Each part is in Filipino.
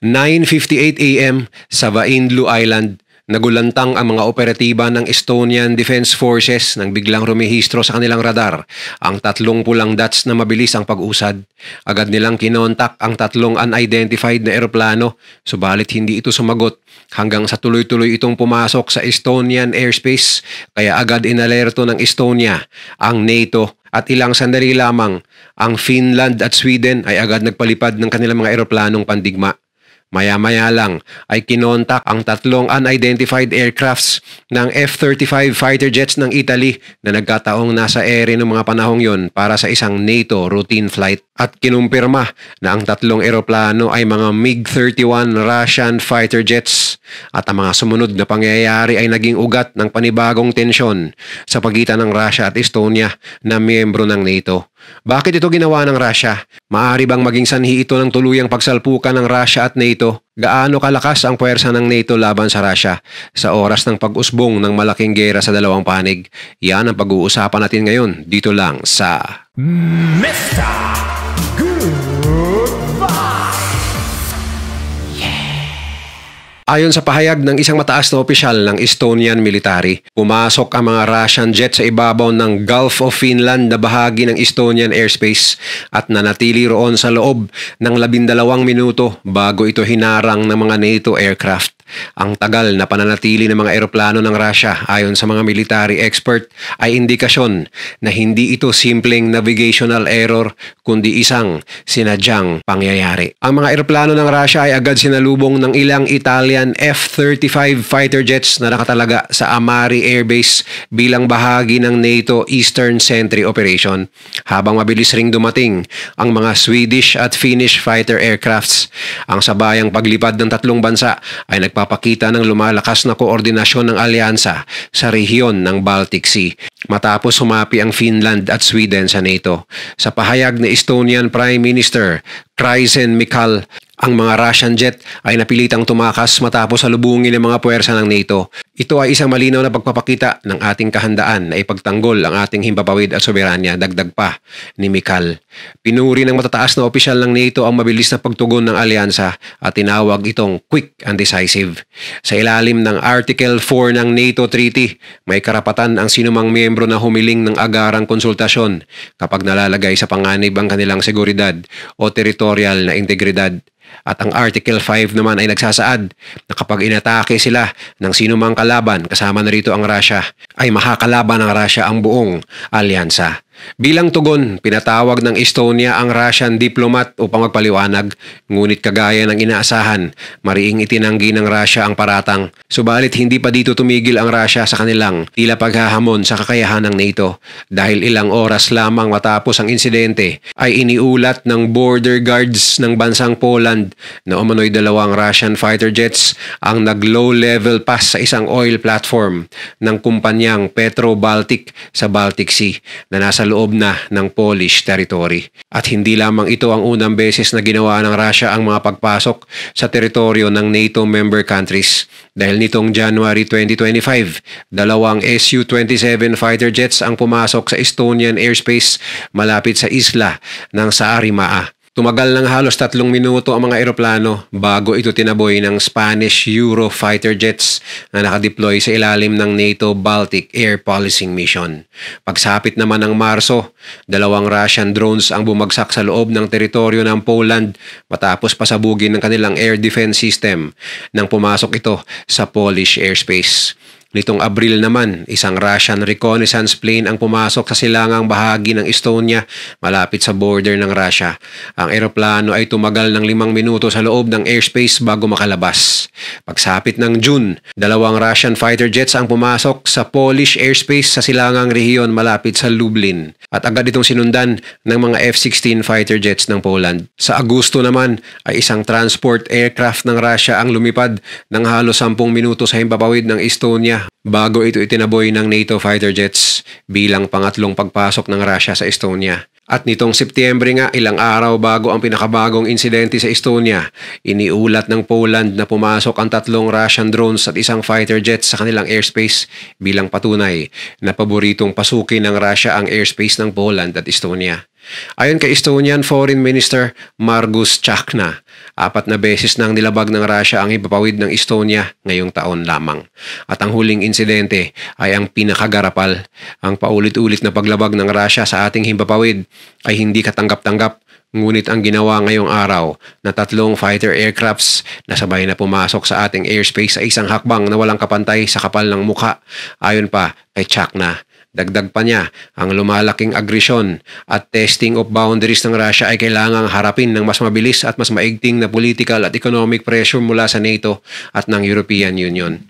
9:58 AM sa Vainlu Island, nagulantang ang mga operatiba ng Estonian Defense Forces nang biglang rumehistro sa kanilang radar ang tatlong pulang dots na mabilis ang pag-usad. Agad nilang kinontak ang tatlong unidentified na eroplano, subalit hindi ito sumagot hanggang sa tuloy-tuloy itong pumasok sa Estonian airspace, kaya agad inalerto ng Estonia ang NATO at ilang sandali lamang ang Finland at Sweden ay agad nagpalipad ng kanilang mga eroplanong pandigma. Maya-maya lang ay kinontak ang tatlong unidentified aircrafts ng F-35 fighter jets ng Italy na nagkataong nasa ere ng mga panahong yon para sa isang NATO routine flight, at kinumpirma na ang tatlong eroplano ay mga MiG-31 Russian fighter jets, at ang mga sumunod na pangyayari ay naging ugat ng panibagong tensyon sa pagitan ng Russia at Estonia na miyembro ng NATO. Bakit ito ginawa ng Russia? Maaari bang maging sanhi ito ng tuluyang pagsalpukan ng Russia at NATO? Gaano kalakas ang puwersa ng NATO laban sa Russia sa oras ng pag-usbong ng malaking gera sa dalawang panig? Yan ang pag-uusapan natin ngayon dito lang sa Mr. Goodbye! Ayon sa pahayag ng isang mataas na opisyal ng Estonian military, pumasok ang mga Russian jet sa ibabaw ng Gulf of Finland na bahagi ng Estonian airspace at nanatili roon sa loob ng 12 minuto bago ito hinarang ng mga NATO aircraft. Ang tagal na pananatili ng mga eroplano ng Russia ayon sa mga military expert ay indikasyon na hindi ito simpleng navigational error kundi isang sinadyang pangyayari. Ang mga eroplano ng Russia ay agad sinalubong ng ilang Italian F-35 fighter jets na nakatalaga sa Amari Air Base bilang bahagi ng NATO Eastern Sentry Operation, habang mabilis ring dumating ang mga Swedish at Finnish fighter aircrafts. Ang sabayang paglipad ng tatlong bansa ay nagpapakita ng lumalakas na koordinasyon ng alyansa sa rehiyon ng Baltic Sea matapos sumapi ang Finland at Sweden sa NATO. Sa pahayag ni Estonian Prime Minister Kristen Michal, ang mga Russian jet ay napilitang tumakas matapos salubungin ng mga puwersa ng NATO. Ito ay isang malinaw na pagpapakita ng ating kahandaan na ipagtanggol ang ating himpapawid at soberanya, dagdag pa ni Michal. Pinuri ng matataas na opisyal ng NATO ang mabilis na pagtugon ng alyansa at tinawag itong quick and decisive. Sa ilalim ng Article 4 ng NATO Treaty, may karapatan ang sinumang miyembro na humiling ng agarang konsultasyon kapag nalalagay sa panganib ang kanilang seguridad o teritorial na integridad. At ang Article 5 naman ay nagsasaad na kapag inatake sila ng sinumang kalaban, kasama na rito ang Russia, ay makakalaban ng Russia ang buong alyansa. Bilang tugon, pinatawag ng Estonia ang Russian diplomat upang magpaliwanag, ngunit kagaya ng inaasahan, mariing itinanggi ng Russia ang paratang. Subalit hindi pa dito tumigil ang Russia sa kanilang tila paghahamon sa kakayahan ng NATO, dahil ilang oras lamang matapos ang insidente ay iniulat ng border guards ng bansang Poland na umano'y dalawang Russian fighter jets ang nag-low level pass sa isang oil platform ng kumpanyang Petro Baltic sa Baltic Sea na nasa loob na ng Polish territory. At hindi lamang ito ang unang beses na ginawa ng Russia ang mga pagpasok sa teritoryo ng NATO member countries. Dahil nitong January 2025, dalawang Su-27 fighter jets ang pumasok sa Estonian airspace malapit sa isla ng Saaremaa. Tumagal ng halos 3 minuto ang mga eroplano bago ito tinaboy ng Spanish Eurofighter jets na nakadeploy sa ilalim ng NATO Baltic Air Policing Mission. Pagsapit naman ng Marso, dalawang Russian drones ang bumagsak sa loob ng teritoryo ng Poland matapos pasabugin ng kanilang air defense system nang pumasok ito sa Polish airspace. Nitong Abril naman, isang Russian reconnaissance plane ang pumasok sa silangang bahagi ng Estonia malapit sa border ng Russia. Ang eroplano ay tumagal ng 5 minuto sa loob ng airspace bago makalabas. Pagsapit ng June, dalawang Russian fighter jets ang pumasok sa Polish airspace sa silangang rehiyon malapit sa Lublin, at agad itong sinundan ng mga F-16 fighter jets ng Poland. Sa Agosto naman ay isang transport aircraft ng Russia ang lumipad ng halos 10 minuto sa himpapawid ng Estonia bago ito itinaboy ng NATO fighter jets bilang pangatlong pagpasok ng Russia sa Estonia. At nitong Setyembre nga, ilang araw bago ang pinakabagong insidente sa Estonia, iniulat ng Poland na pumasok ang 3 Russian drones at isang fighter jet sa kanilang airspace bilang patunay na paboritong pasukin ng Russia ang airspace ng Poland at Estonia. Ayon kay Estonian Foreign Minister Margus Tsahkna, 4 na beses nang nilabag ng Russia ang himpapawid ng Estonia ngayong taon lamang. At ang huling insidente ay ang pinakagarapal. Ang paulit-ulit na paglabag ng Russia sa ating himpapawid ay hindi katanggap-tanggap. Ngunit ang ginawa ngayong araw na 3 fighter aircrafts na sabay na pumasok sa ating airspace sa isang hakbang na walang kapantay sa kapal ng mukha, ayon pa kay Chakna. Dagdag pa niya, ang lumalaking agresyon at testing of boundaries ng Russia ay kailangang harapin ng mas mabilis at mas maigting na political at economic pressure mula sa NATO at ng European Union.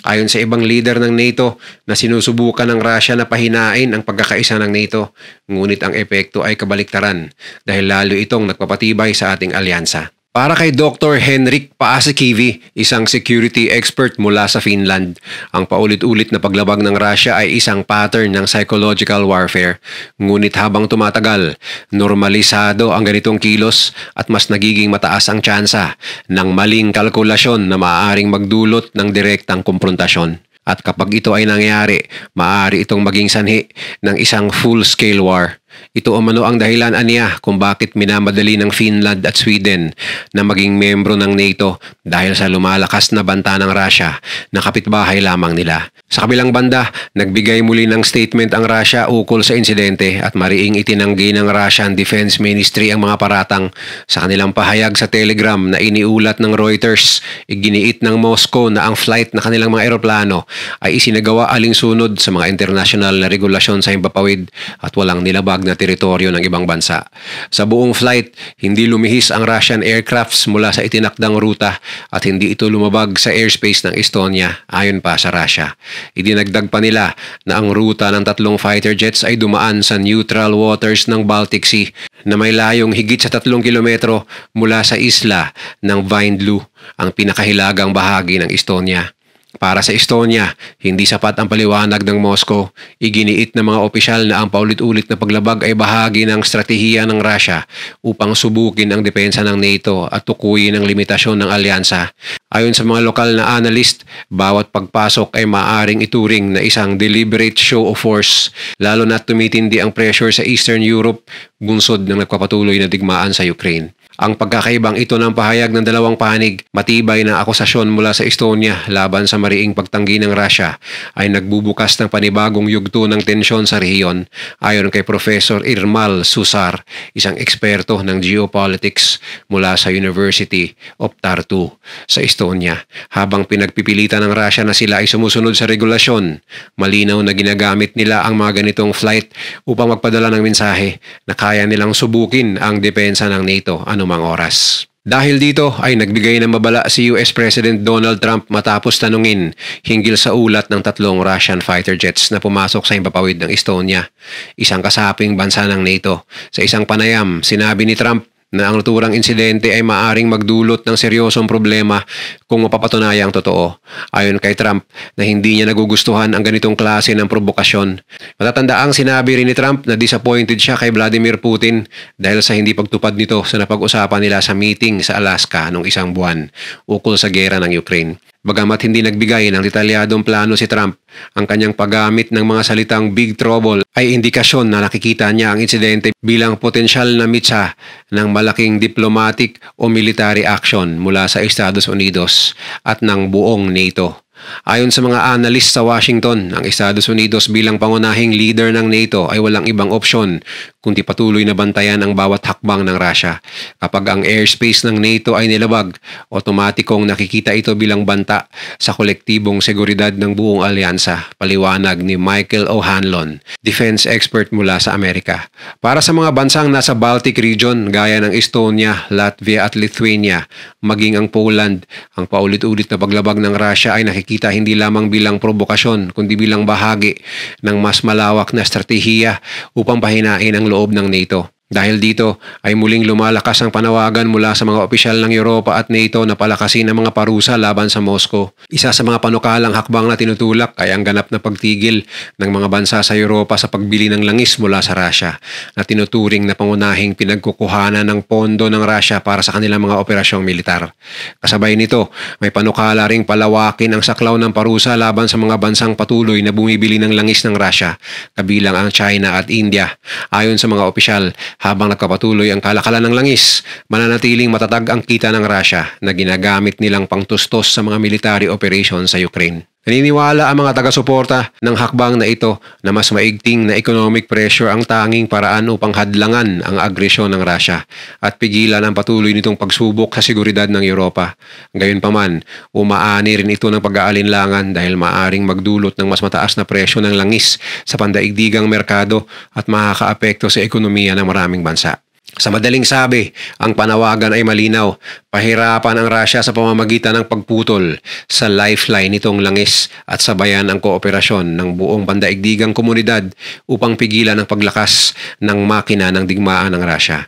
Ayon sa ibang leader ng NATO na sinusubukan ng Russia na pahinain ang pagkakaisa ng NATO, ngunit ang epekto ay kabaliktaran dahil lalo itong nagpapatibay sa ating alyansa. Para kay Dr. Henrik Paasikivi, isang security expert mula sa Finland, ang paulit-ulit na paglabag ng Russia ay isang pattern ng psychological warfare. Ngunit habang tumatagal, normalisado ang ganitong kilos at mas nagiging mataas ang tsansa ng maling kalkulasyon na maaaring magdulot ng direktang komprontasyon. At kapag ito ay nangyari, maaari itong maging sanhi ng isang full-scale war. Ito umano ang dahilan aniya kung bakit minamadali ng Finland at Sweden na maging membro ng NATO dahil sa lumalakas na banta ng Russia na kapitbahay lamang nila. Sa kabilang banda, nagbigay muli ng statement ang Russia ukol sa insidente at mariing itinanggi ng Russian Defense Ministry ang mga paratang. Sa kanilang pahayag sa Telegram na iniulat ng Reuters, iginiit ng Moscow na ang flight na kanilang mga eroplano ay isinagawa alinsunod sa mga international na regulasyon sa himpapawid at walang nilabag na teritoryo ng ibang bansa. Sa buong flight, hindi lumihis ang Russian aircrafts mula sa itinakdang ruta at hindi ito lumabag sa airspace ng Estonia ayon pa sa Russia. Idinagdag pa nila na ang ruta ng 3 fighter jets ay dumaan sa neutral waters ng Baltic Sea na may layong higit sa 3 kilometro mula sa isla ng Vindloo, ang pinakahilagang bahagi ng Estonia. Para sa Estonia, hindi sapat ang paliwanag ng Moscow. Iginiit ng mga opisyal na ang paulit-ulit na paglabag ay bahagi ng stratehiya ng Russia upang subukin ang depensa ng NATO at tukuyin ang limitasyon ng alyansa. Ayon sa mga lokal na analyst, bawat pagpasok ay maaaring ituring na isang deliberate show of force, lalo na tumitindi ang pressure sa Eastern Europe, bunsod ng nagpapatuloy na digmaan sa Ukraine. Ang pagkakaibang ito ng pahayag ng dalawang panig, matibay na akusasyon mula sa Estonia laban sa mariing pagtanggi ng Russia ay nagbubukas ng panibagong yugto ng tensyon sa rehiyon, ayon kay Professor Irmal Susar, isang eksperto ng geopolitics mula sa University of Tartu sa Estonia. Habang pinagpipilitan ng Russia na sila ay sumusunod sa regulasyon, malinaw na ginagamit nila ang mga ganitong flight upang magpadala ng mensahe na kaya nilang subukin ang depensa ng NATO anumang oras. Dahil dito ay nagbigay ng mabala si US President Donald Trump matapos tanungin hinggil sa ulat ng 3 Russian fighter jets na pumasok sa himpapawid ng Estonia, isang kasaping bansa ng NATO. Sa isang panayam, sinabi ni Trump na ang naturang insidente ay maaring magdulot ng seryosong problema kung mapapatunayang totoo. Ayon kay Trump na hindi niya nagugustuhan ang ganitong klase ng provokasyon. Matatandaang sinabi rin ni Trump na disappointed siya kay Vladimir Putin dahil sa hindi pagtupad nito sa napag-usapan nila sa meeting sa Alaska noong 1 buwan ukol sa gera ng Ukraine. Bagamat hindi nagbigay ng detalyadong plano si Trump, ang kanyang paggamit ng mga salitang big trouble ay indikasyon na nakikita niya ang insidente bilang potensyal na mitsa ng malaking diplomatic o military action mula sa Estados Unidos at ng buong NATO. Ayon sa mga analyst sa Washington, ang Estados Unidos bilang pangunahing leader ng NATO ay walang ibang opsyon kundi patuloy na bantayan ang bawat hakbang ng Russia. Kapag ang airspace ng NATO ay nilabag, otomatikong nakikita ito bilang banta sa kolektibong seguridad ng buong alyansa, paliwanag ni Michael O'Hanlon, defense expert mula sa Amerika. Para sa mga bansang nasa Baltic region gaya ng Estonia, Latvia at Lithuania, maging ang Poland, ang paulit-ulit na paglabag ng Russia ay nakikita hindi lamang bilang provokasyon kundi bilang bahagi ng mas malawak na estratehiya upang pahinain ang loob ng NATO. Dahil dito ay muling lumalakas ang panawagan mula sa mga opisyal ng Europa at NATO na palakasin ang mga parusa laban sa Moscow. Isa sa mga panukalang hakbang na tinutulak ay ang ganap na pagtigil ng mga bansa sa Europa sa pagbili ng langis mula sa Russia na tinuturing na pangunahing pinagkukuhanan ng pondo ng Russia para sa kanilang mga operasyong militar. Kasabay nito, may panukala ring palawakin ang saklaw ng parusa laban sa mga bansang patuloy na bumibili ng langis ng Russia, kabilang ang China at India. Ayon sa mga opisyal, Habang nagpapatuloy ang kalakalan ng langis, mananatiling matatag ang kita ng Russia na ginagamit nilang pangtustos sa mga military operations sa Ukraine. Naniniwala ang mga taga-suporta ng hakbang na ito na mas maigting na economic pressure ang tanging paraan upang hadlangan ang agresyon ng Russia at pigilan ang patuloy nitong pagsubok sa seguridad ng Europa. Gayunpaman, umaani rin ito ng pag-aalinlangan dahil maaring magdulot ng mas mataas na presyo ng langis sa pandaigdigang merkado at makakaapekto sa ekonomiya ng maraming bansa. Sa madaling sabi, ang panawagan ay malinaw. Pahirapan ang Russia sa pamamagitan ng pagputol sa lifeline nitong langis at sabayan ang kooperasyon ng buong pandaigdigang komunidad upang pigilan ang paglakas ng makina ng digmaan ng Russia.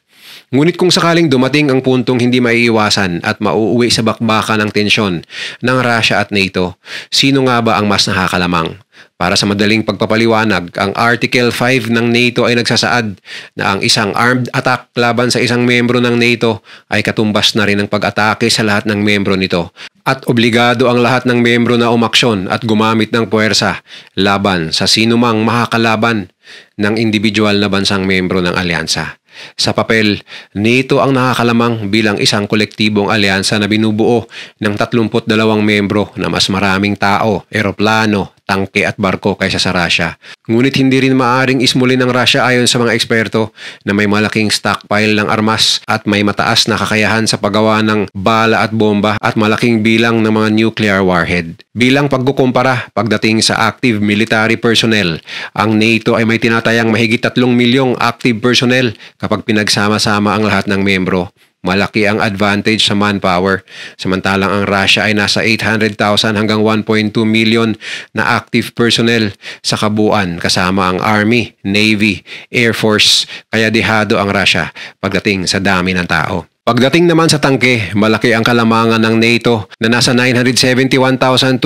Ngunit kung sakaling dumating ang puntong hindi maiiwasan at mauuwi sa bakbakan ng tensyon ng Russia at NATO, sino nga ba ang mas nakakalamang? Para sa madaling pagpapaliwanag, ang Article 5 ng NATO ay nagsasaad na ang isang armed attack laban sa isang membro ng NATO ay katumbas na rin ng pag-atake sa lahat ng membro nito at obligado ang lahat ng membro na umaksyon at gumamit ng puwersa laban sa sinumang makakalaban ng individual na bansang membro ng alyansa. Sa papel, NATO ang nakakalamang bilang isang kolektibong alyansa na binubuo ng 32 membro na mas maraming tao, eroplano, tangke at barko kaysa sa Russia. Ngunit hindi rin maaring ismulin ng Russia ayon sa mga eksperto na may malaking stockpile ng armas at may mataas na kakayahan sa paggawa ng bala at bomba at malaking bilang ng mga nuclear warhead. Bilang pagkukumpara pagdating sa active military personnel, ang NATO ay may tinatayang mahigit 3 milyong active personnel kapag pinagsama-sama ang lahat ng membro. Malaki ang advantage sa manpower, samantalang ang Russia ay nasa 800,000 hanggang 1.2 million na active personnel sa kabuuan kasama ang Army, Navy, Air Force, kaya dihado ang Russia pagdating sa dami ng tao. Pagdating naman sa tangke, malaki ang kalamangan ng NATO na nasa 971,280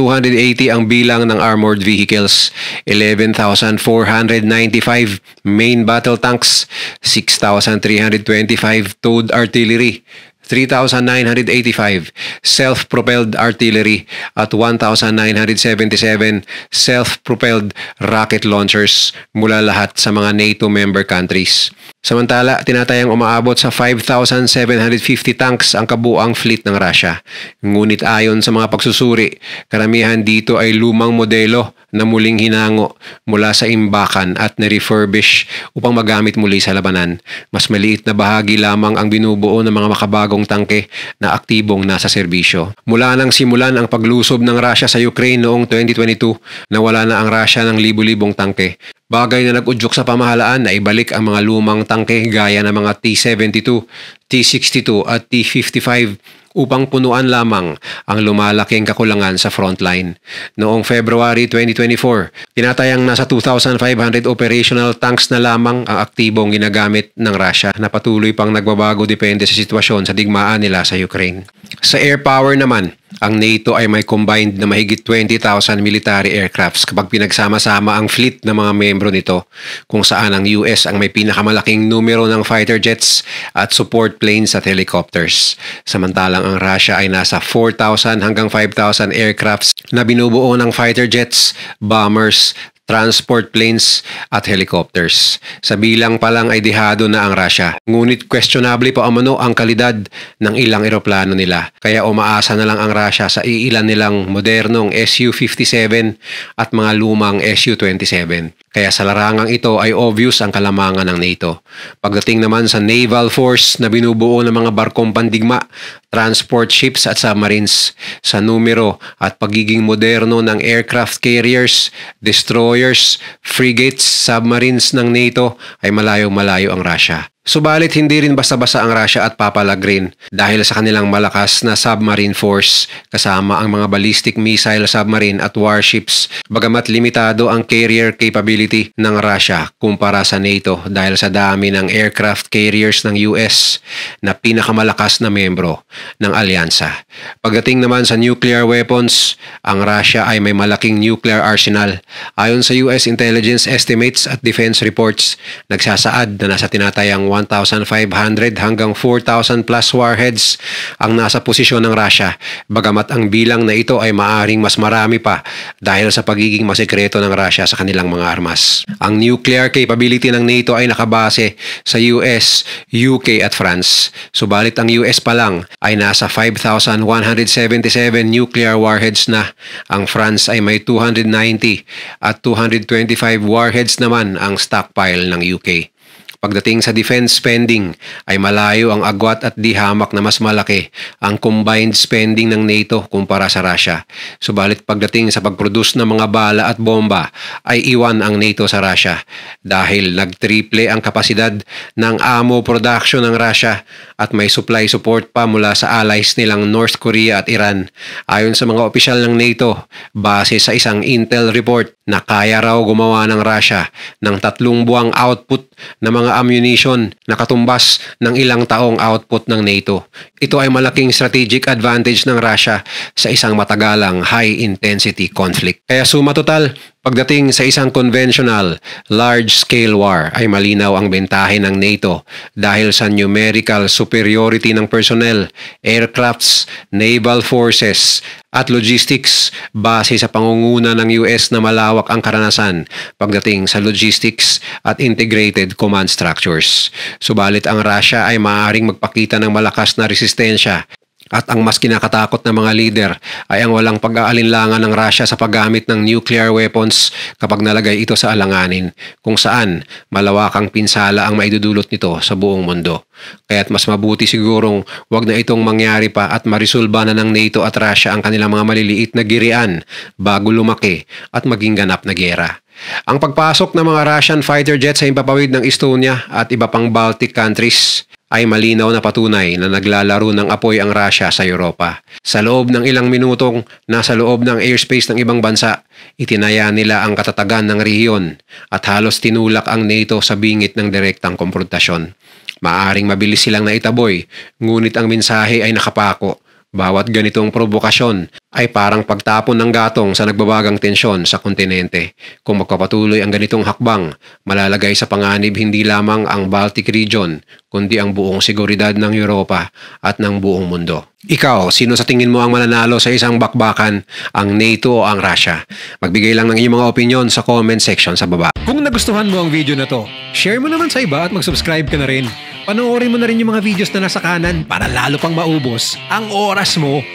ang bilang ng armored vehicles, 11,495 main battle tanks, 6,325 towed artillery, 3,985 self-propelled artillery at 1,977 self-propelled rocket launchers mula lahat sa mga NATO member countries. Samantala, tinatayang umaabot sa 5,750 tanks ang kabuuang fleet ng Russia. Ngunit ayon sa mga pagsusuri, karamihan dito ay lumang modelo na muling hinango mula sa imbakan at na-refurbish upang magamit muli sa labanan. Mas maliit na bahagi lamang ang binubuo ng mga makabagong tangke na aktibong nasa serbisyo. Mula nang simulan ang paglusob ng Russia sa Ukraine noong 2022, nawala na ang Russia ng libu-libong tangke. Bagay na nag-udyok sa pamahalaan na ibalik ang mga lumang tangke gaya ng mga T-72, T-62 at T-55 upang punuan lamang ang lumalaking kakulangan sa frontline. Noong February 2024, tinatayang nasa 2,500 operational tanks na lamang ang aktibong ginagamit ng Russia na patuloy pang nagbabago depende sa sitwasyon sa digmaan nila sa Ukraine. Sa air power naman, ang NATO ay may combined na mahigit 20,000 military aircrafts kapag pinagsama-sama ang fleet ng mga membro nito, kung saan ang US ang may pinakamalaking numero ng fighter jets at support planes at helicopters. Samantalang ang Russia ay nasa 4,000 hanggang 5,000 aircrafts na binubuo ng fighter jets, bombers, transport planes at helicopters. Sa bilang pa lang ay dihado na ang Russia. Ngunit questionable pa umano ang kalidad ng ilang eroplano nila. Kaya umaasa na lang ang Russia sa iilan nilang modernong Su-57 at mga lumang Su-27. Kaya sa larangang ito ay obvious ang kalamangan ng NATO. Pagdating naman sa naval force na binubuo ng mga barkong pandigma, transport ships at submarines, sa numero at pagiging moderno ng aircraft carriers, destroyers, frigates, submarines ng NATO ay malayo-malayo ang Russia. Subalit hindi rin basta-basta ang Russia at papalag rin dahil sa kanilang malakas na submarine force kasama ang mga ballistic missile submarine at warships, bagamat limitado ang carrier capability ng Russia kumpara sa NATO dahil sa dami ng aircraft carriers ng US na pinakamalakas na membro ng alyansa. Pagdating naman sa nuclear weapons, ang Russia ay may malaking nuclear arsenal. Ayon sa US intelligence estimates at defense reports, nagsasaad na nasa tinatayang 1,500 hanggang 4,000 plus warheads ang nasa posisyon ng Russia, bagamat ang bilang na ito ay maaring mas marami pa dahil sa pagiging masekreto ng Russia sa kanilang mga armas. Ang nuclear capability ng NATO ay nakabase sa US, UK at France. Subalit ang US pa lang ay nasa 5,177 nuclear warheads na. Ang France ay may 290 at 225 warheads naman ang stockpile ng UK. Pagdating sa defense spending ay malayo ang agwat at di hamak na mas malaki ang combined spending ng NATO kumpara sa Russia. Subalit pagdating sa pagproduce ng mga bala at bomba ay iwan ang NATO sa Russia dahil nagtriple ang kapasidad ng ammo production ng Russia at may supply support pa mula sa allies nilang North Korea at Iran. Ayon sa mga opisyal ng NATO, base sa isang intel report na kaya raw gumawa ng Russia ng 3 buwang output ng mga ammunition na katumbas ng ilang taong output ng NATO. Ito ay malaking strategic advantage ng Russia sa isang matagalang high-intensity conflict. Kaya suma total, pagdating sa isang conventional, large-scale war ay malinaw ang bentahe ng NATO dahil sa numerical superiority ng personnel, aircrafts, naval forces, at logistics base sa pangunguna ng US na malawak ang karanasan pagdating sa logistics at integrated command structures. Subalit ang Russia ay maaaring magpakita ng malakas na resistensya. At ang mas kinakatakot ng mga leader ay ang walang pag-aalinlangan ng Russia sa paggamit ng nuclear weapons kapag nalagay ito sa alanganin, kung saan malawakang pinsala ang maidudulot nito sa buong mundo. Kaya't mas mabuti sigurong wag na itong mangyari pa at marisolba na ng NATO at Russia ang kanilang mga maliliit na girian bago lumaki at maging ganap na giyera. Ang pagpasok ng mga Russian fighter jets sa himpapawid ng Estonia at iba pang Baltic countries ay malinaw na patunay na naglalaro ng apoy ang Russia sa Europa. Sa loob ng ilang minutong nasa loob ng airspace ng ibang bansa, itinaya nila ang katatagan ng rehiyon at halos tinulak ang NATO sa bingit ng direktang komprontasyon. Maaring mabilis silang naitaboy, ngunit ang mensahe ay nakapako. Bawat ganitong provokasyon ay parang pagtapon ng gatong sa nagbabagang tensyon sa kontinente. Kung magpapatuloy ang ganitong hakbang, malalagay sa panganib hindi lamang ang Baltic region, kundi ang buong seguridad ng Europa at ng buong mundo. Ikaw, sino sa tingin mo ang mananalo sa isang bakbakan, ang NATO o ang Russia? Magbigay lang ng iyong mga opinion sa comment section sa baba. Kung nagustuhan mo ang video na to, share mo naman sa iba at mag-subscribe ka na rin. Panoorin mo na rin yung mga videos na nasa kanan para lalo pang maubos ang oras mo.